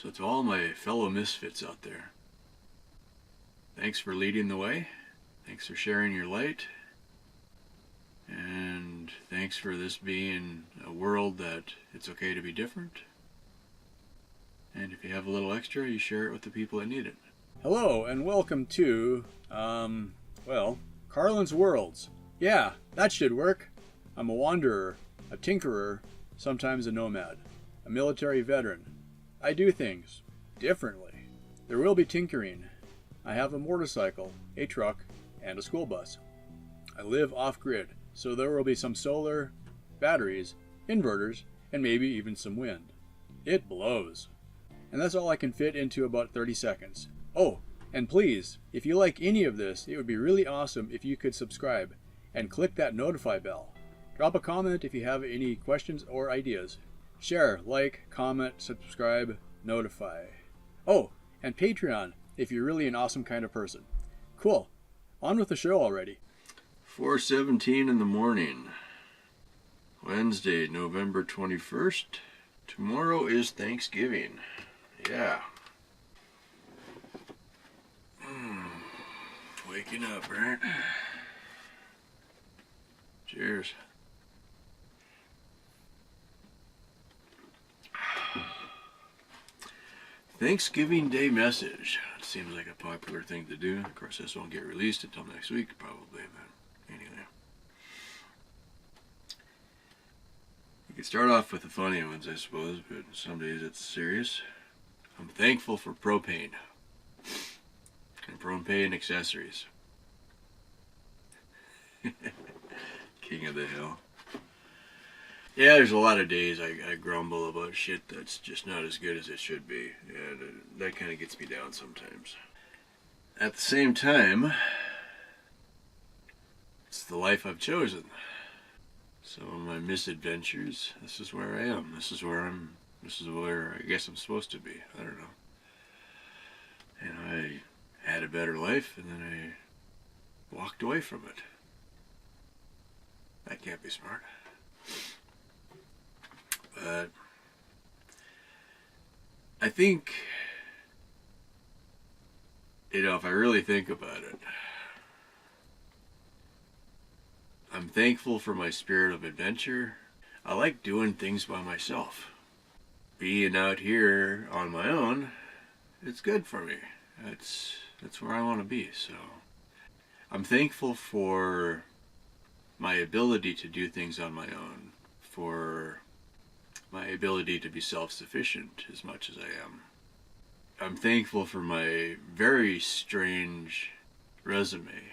So to all my fellow misfits out there, thanks for leading the way. Thanks for sharing your light. And thanks for this being a world that it's okay to be different. And if you have a little extra, you share it with the people that need it. Hello, and welcome to, Carlin's Worlds. Yeah, that should work. I'm a wanderer, a tinkerer, sometimes a nomad, a military veteran. I do things differently. There will be tinkering. I have a motorcycle, a truck, and a school bus. I live off-grid, so there will be some solar, batteries, inverters, and maybe even some wind. It blows. And that's all I can fit into about 30 seconds. Oh, and please, if you like any of this, it would be really awesome if you could subscribe and click that notify bell. Drop a comment if you have any questions or ideas. Share, like, comment, subscribe, notify. Oh, and Patreon if you're really an awesome kind of person. Cool. On with the show already. 4:17 in the morning. Wednesday, November 21st. Tomorrow is Thanksgiving. Yeah. Waking up, right? Cheers. Thanksgiving Day message. It seems like a popular thing to do. Of course, this won't get released until next week, probably, but anyway. You could start off with the funny ones, I suppose, but some days it's serious. I'm thankful for propane and propane accessories. King of the hill. Yeah, there's a lot of days I grumble about shit that's just not as good as it should be, and that kind of gets me down sometimes. At the same time, it's the life I've chosen. So my misadventures, this is where I am. This is where I guess I'm supposed to be. I don't know. And I had a better life, and then I walked away from it. That can't be smart. But I think, if I really think about it, I'm thankful for my spirit of adventure. I like doing things by myself. Being out here on my own, it's good for me. That's where I want to be. So I'm thankful for my ability to do things on my own, for my ability to be self-sufficient as much as I am. I'm thankful for my very strange resume,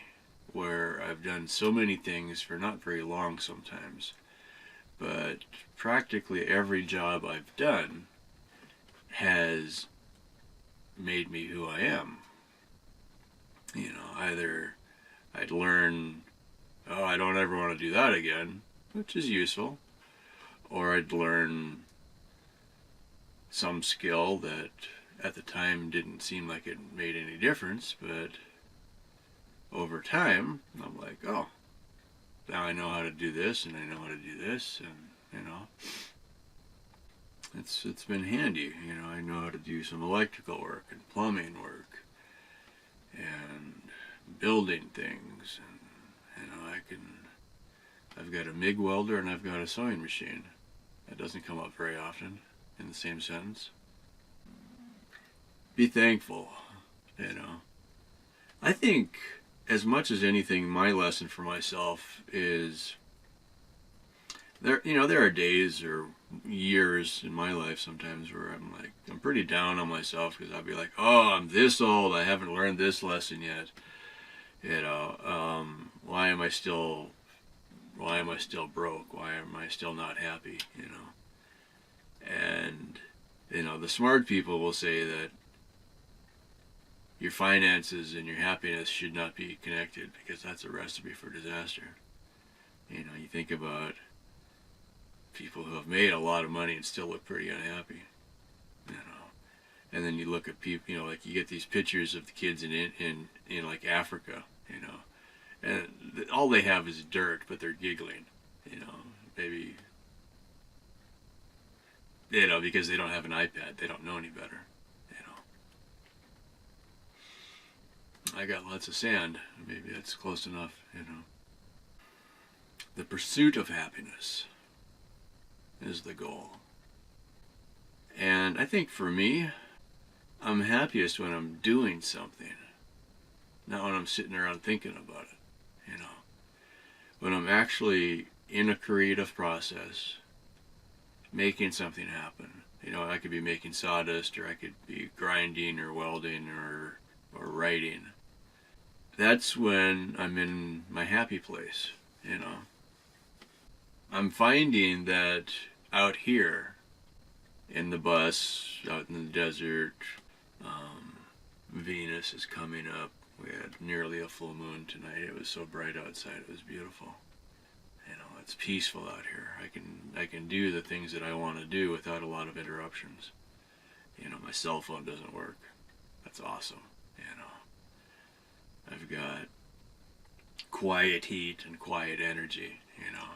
where I've done so many things for not very long sometimes, but practically every job I've done has made me who I am. Either I'd learn, I don't ever want to do that again, which is useful, or I'd learn some skill that at the time didn't seem like it made any difference, but over time, I'm like, oh, now I know how to do this, and I know how to do this, and, it's been handy. I know how to do some electrical work and plumbing work and building things, and, I've got a MIG welder and I've got a sewing machine. That doesn't come up very often in the same sentence. Be thankful, I think, as much as anything, my lesson for myself is there are days or years in my life sometimes where I'm pretty down on myself, because I'll be like, oh, I'm this old, I haven't learned this lesson yet. Why am I still broke? Why am I still not happy? And the smart people will say that your finances and your happiness should not be connected, because that's a recipe for disaster. You think about people who have made a lot of money and still look pretty unhappy. And then you look at people, like you get these pictures of the kids in like Africa, and all they have is dirt, but they're giggling, maybe, because they don't have an iPad, they don't know any better. I got lots of sand. Maybe that's close enough, you know. The pursuit of happiness is the goal. And I think for me, I'm happiest when I'm doing something, not when I'm sitting around thinking about it, you know. When I'm actually in a creative process, making something happen. You know, I could be making sawdust, or I could be grinding or welding or writing. That's when I'm in my happy place, you know. I'm finding that out here, in the bus, out in the desert, Venus is coming up. We had nearly a full moon tonight. It was so bright outside, it was beautiful. You know, it's peaceful out here. I can do the things that I want to do without a lot of interruptions. You know, my cell phone doesn't work. That's awesome, you know. I've got quiet heat and quiet energy, you know.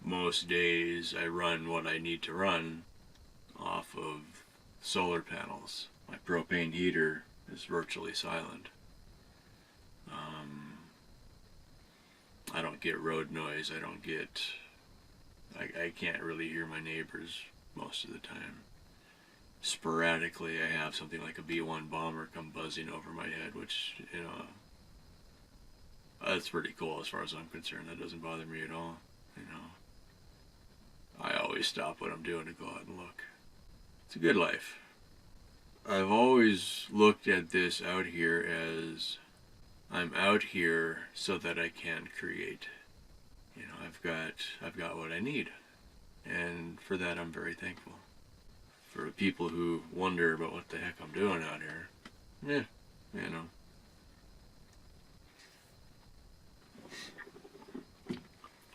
Most days I run what I need to run off of solar panels. My propane heater is virtually silent. I don't get road noise. I can't really hear my neighbors most of the time. Sporadically I have something like a B-1 bomber come buzzing over my head, which, you know, that's pretty cool as far as I'm concerned. That doesn't bother me at all, you know. I always stop what I'm doing to go out and look. It's a good life. I've always looked at this out here as I'm out here so that I can create. You know, I've got what I need. And for that I'm very thankful. For people who wonder about what the heck I'm doing out here, you know.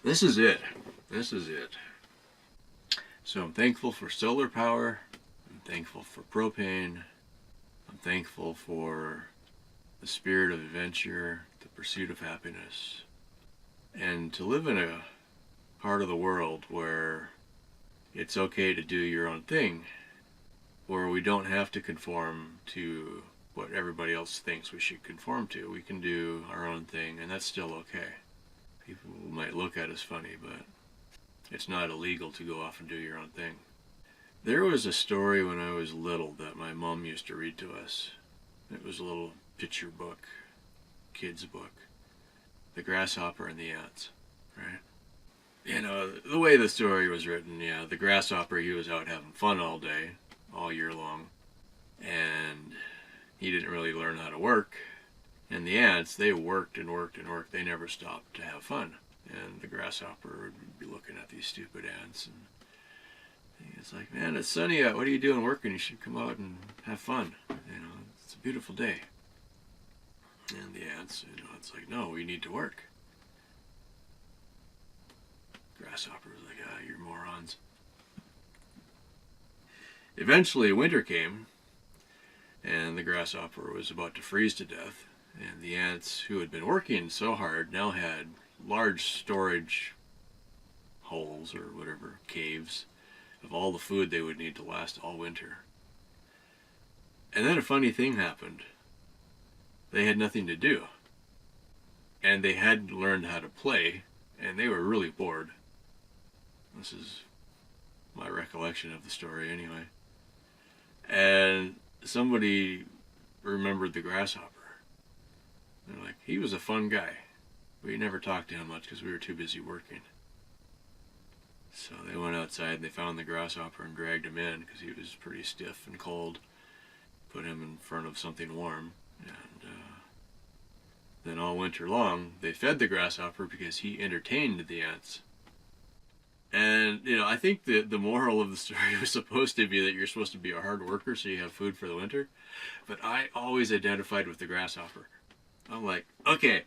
This is it. This is it. So I'm thankful for solar power. I'm thankful for propane. I'm thankful for the spirit of adventure, the pursuit of happiness. And to live in a part of the world where it's okay to do your own thing, where we don't have to conform to what everybody else thinks we should conform to. We can do our own thing, and that's still okay. People might look at us funny, but it's not illegal to go off and do your own thing. There was a story when I was little that my mom used to read to us. It was a little picture book, kid's book. The Grasshopper and the Ants, right? You know, the way the story was written, yeah, the grasshopper, he was out having fun all day, all year long, and he didn't really learn how to work. And the ants, they worked and worked and worked. They never stopped to have fun. And the grasshopper would be looking at these stupid ants, and he's like, man, it's sunny out. What are you doing working? You should come out and have fun. You know, it's a beautiful day. And the ants, you know, it's like, no, we need to work. Grasshopper was like, ah, you're morons. Eventually winter came, and the grasshopper was about to freeze to death. And the ants, who had been working so hard, now had large storage holes or whatever, caves, of all the food they would need to last all winter. And then a funny thing happened. They had nothing to do. And they hadn't learned how to play, and they were really bored. This is my recollection of the story anyway. And somebody remembered the grasshopper. They're like, he was a fun guy. We never talked to him much because we were too busy working. So they went outside and they found the grasshopper and dragged him in because he was pretty stiff and cold. Put him in front of something warm. And then all winter long, they fed the grasshopper because he entertained the ants. And, you know, I think that the moral of the story was supposed to be that you're supposed to be a hard worker so you have food for the winter. But I always identified with the grasshopper. I'm like, okay.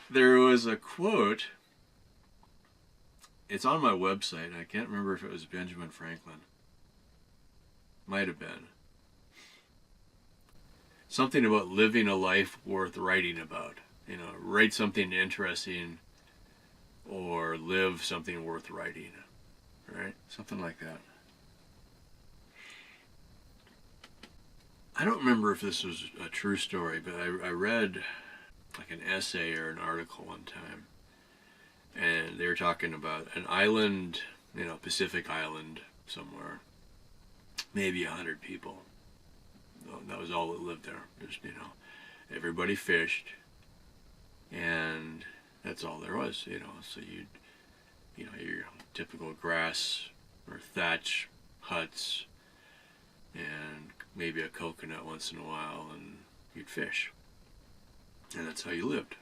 There was a quote. It's on my website. I can't remember if it was Benjamin Franklin. Might have been. Something about living a life worth writing about. You know, write something interesting or live something worth writing. Right? Something like that. I don't remember if this was a true story, but I read like an essay or an article one time, and they were talking about an island, Pacific island somewhere, maybe 100 people. That was all that lived there. Just everybody fished, and that's all there was. So your typical grass or thatch huts, and maybe a coconut once in a while, and you'd fish, and that's how you lived.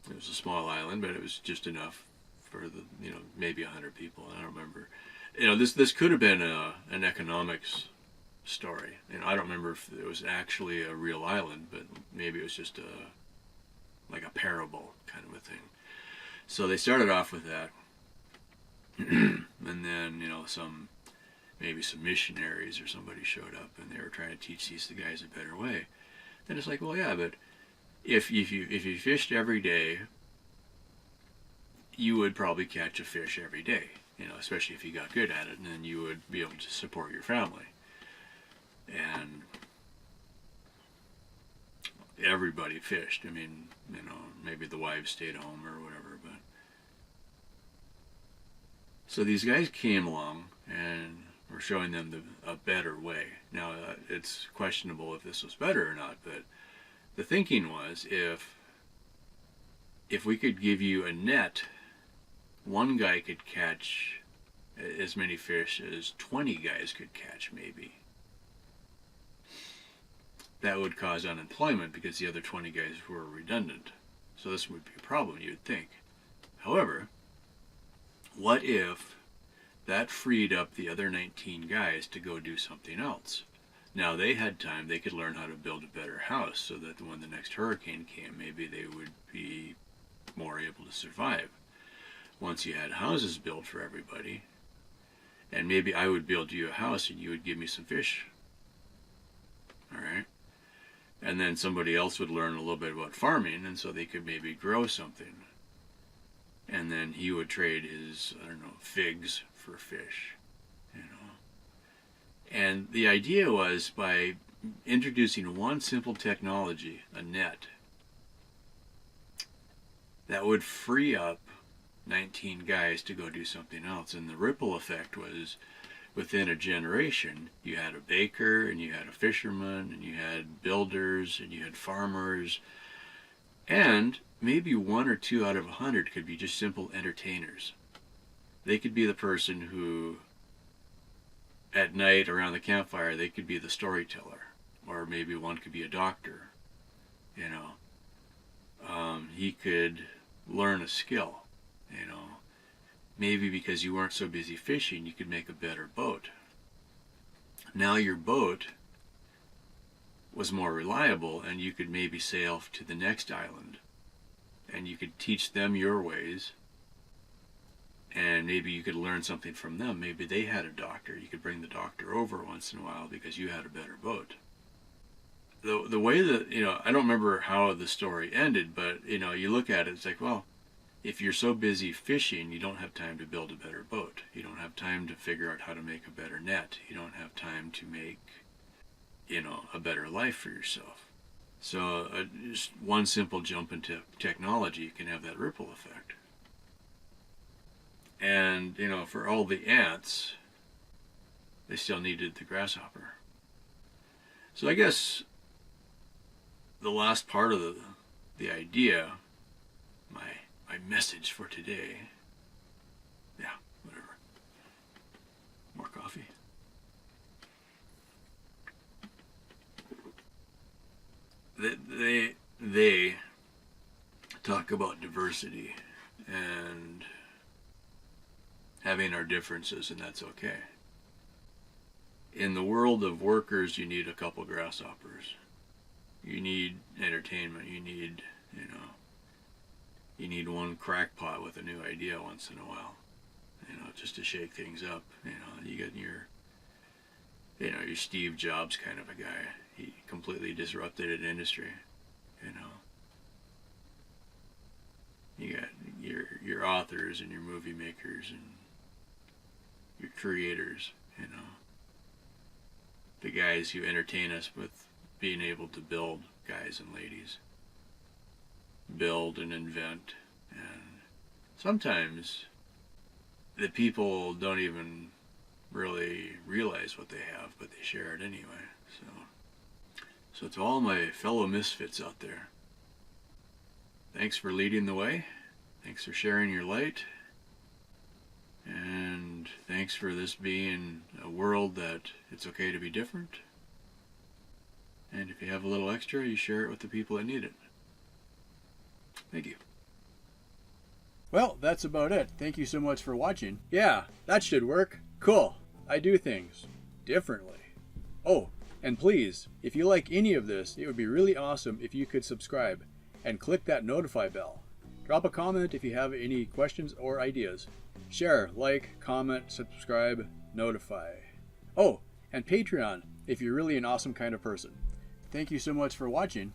It was a small island, but it was just enough for the maybe 100 people. I don't remember. This could have been an economics story. I don't remember if it was actually a real island, but maybe it was just like a parable kind of a thing. So they started off with that, and then maybe some missionaries or somebody showed up, and they were trying to teach these guys a better way. Then it's like, well, yeah, but if you fished every day, you would probably catch a fish every day. Especially if you got good at it, and then you would be able to support your family. And everybody fished. I mean, maybe the wives stayed home or whatever, but so these guys came along and were showing them a better way. Now, it's questionable if this was better or not, but the thinking was if we could give you a net, one guy could catch as many fish as 20 guys could catch, maybe. That would cause unemployment because the other 20 guys were redundant. So this would be a problem, you would think. However, what if that freed up the other 19 guys to go do something else? Now they had time, they could learn how to build a better house so that when the next hurricane came, maybe they would be more able to survive. Once you had houses built for everybody, and maybe I would build you a house and you would give me some fish. Alright? And then somebody else would learn a little bit about farming, and so they could maybe grow something. And then he would trade his, figs for fish. And the idea was by introducing one simple technology, a net, that would free up 19 guys to go do something else. And the ripple effect was within a generation, you had a baker, and you had a fisherman, and you had builders, and you had farmers, and maybe 1 or 2 out of 100 could be just simple entertainers. They could be the person who, at night around the campfire, they could be the storyteller, or maybe one could be a doctor. He could learn a skill. Maybe because you weren't so busy fishing, you could make a better boat. Now your boat was more reliable, and you could maybe sail to the next island, and you could teach them your ways, and maybe you could learn something from them. Maybe they had a doctor. You could bring the doctor over once in a while because you had a better boat. The way that, I don't remember how the story ended, but, you look at it, it's like, well, if you're so busy fishing, you don't have time to build a better boat. You don't have time to figure out how to make a better net. You don't have time to make, a better life for yourself. So just one simple jump into technology can have that ripple effect. And, for all the ants, they still needed the grasshopper. So I guess the last part of the idea, my message for today, yeah, whatever. More coffee. They talk about diversity and having our differences, and that's okay. In the world of workers, you need a couple grasshoppers. You need entertainment. You need, you need one crackpot with a new idea once in a while, just to shake things up. You get your Steve Jobs kind of a guy. He completely disrupted an industry, You got your authors and your movie makers and your creators, the guys who entertain us with being able to build, guys and ladies. Build and invent. And sometimes the people don't even really realize what they have, but they share it anyway. So to all my fellow misfits out there, thanks for leading the way. Thanks for sharing your light. And thanks for this being a world that it's okay to be different. And if you have a little extra, you share it with the people that need it. Thank you. Well, that's about it. Thank you so much for watching. Yeah, that should work. Cool. I do things differently. Oh, and please, if you like any of this, it would be really awesome if you could subscribe and click that notify bell. Drop a comment if you have any questions or ideas. Share, like, comment, subscribe, notify. Oh, and Patreon if you're really an awesome kind of person. Thank you so much for watching.